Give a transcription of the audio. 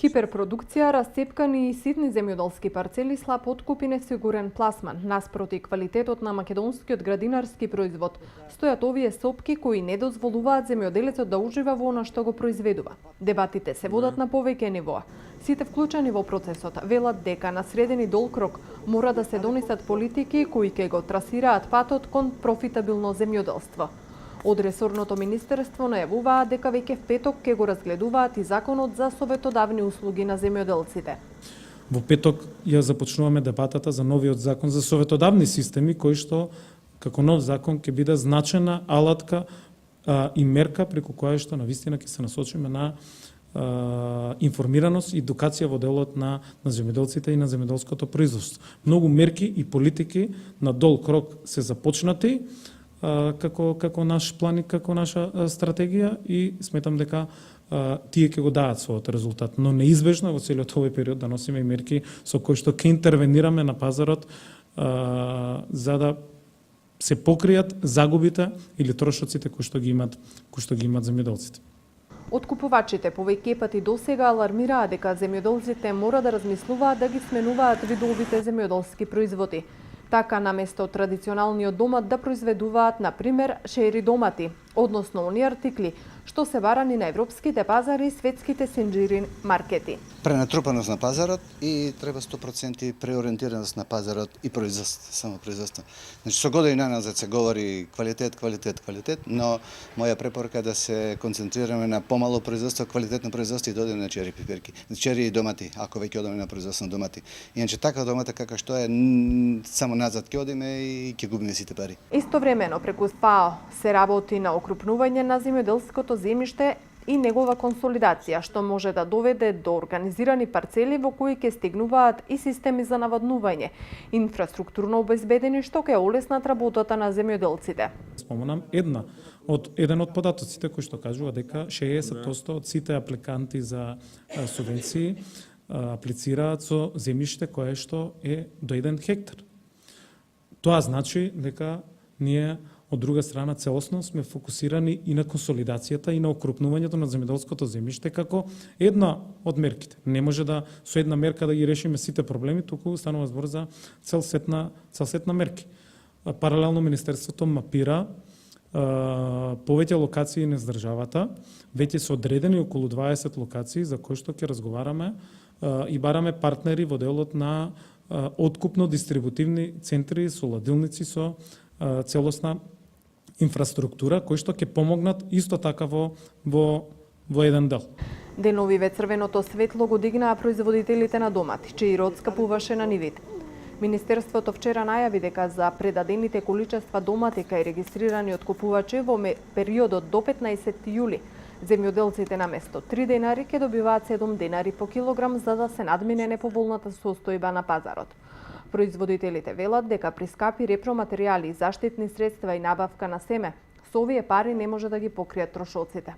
Хиперпродукција, расцепкани и ситни земјоделски парцели, слаб откуп и несигурен пласман. Наспроти квалитетот на македонскиот градинарски производ, стојат овие сопки кои не дозволуваат земјоделецот да ужива во она што го произведува. Дебатите се водат на повеќе нивоа. Сите вклучени во процесот велат дека на среден и долг рок мора да се донесат политики кои ќе го трасираат патот кон профитабилно земјоделство. Од ресорното министерство најавуваат дека веќе в петок ќе го разгледуваат и законот за советодавни услуги на земјоделците. Во петок ја започнуваме дебатата за новиот закон за советодавни системи, кој што како нов закон ќе биде значена алатка и мерка преку која што навистина ќе се насочиме на информираност и едукација во делот на земјоделците и на земјоделското производство. Многу мерки и политики на долг рок се започнати како наш план и како наша стратегија и сметам дека тие ќе го дадат својот резултат, но неизбежно во целиот овој период да носиме и мерки со кои што ќе интервенираме на пазарот за да се покријат загубите или трошоците кои што ги имаат земјоделците. Откупувачите повеќе пати досега алармираа дека земјоделците мора да размислуваат да ги сменуваат видовите земјоделски производи. Така, наместо традиционалниот домат да произведуваат, например, шери домати, односно оние артикли што се барани на европските пазари и светските синџири маркети. Пренатрупаност на пазарот и треба 100% преориентираност на пазарот и само производство. Значи, со години наназад се говори квалитет, но моја препорака е да се концентрираме на помало производство, квалитетно производство и да одиме на чери пиперки, чери и домати, ако веќе одиме на производство на домати. Иначе така домата кака што е, само назад ќе одиме и ќе губиме сите пари. Истовремено преку СПАО се работи на окрупнување на земјоделското земјиште и негова консолидација, што може да доведе до организирани парцели во кои ќе стигнуваат и системи за наводнување, инфраструктурно обезбедени што ќе олеснат работата на земјоделците. Споменам еден од податоците кој што кажува дека 60% од сите апликанти за субвенции аплицираат со земјиште кое што е до 1 хектар. Тоа значи дека ние од друга страна целосно сме фокусирани и на консолидацијата и на окрупнувањето на земјоделското земјиште како една од мерките. Не може да со една мерка да ги решиме сите проблеми, туку станува збор за цел сет на мерки. Паралелно министерството мапира повеќе локации низ државата, веќе се одредени околу 20 локации за кои што ќе разговараме и бараме партнери во делот на откупно-дистрибутивни центри со ладилници со целосна инфраструктура кои што ќе помогнат исто така во еден дел. Деновиве црвеното светло го дигнаа производителите на домати, чиј род скапуваше на нивите. Министерството вчера најави дека за предадените количества домати кај регистрирани откупувачи во периодот до 15 јули земјоделците наместо 3 денари ќе добиваат 7 денари по килограм за да се надмине неповолната состојба на пазарот. Производителите велат дека при скапи репроматеријали, заштитни средства и набавка на семе, со овие пари не може да ги покријат трошоците.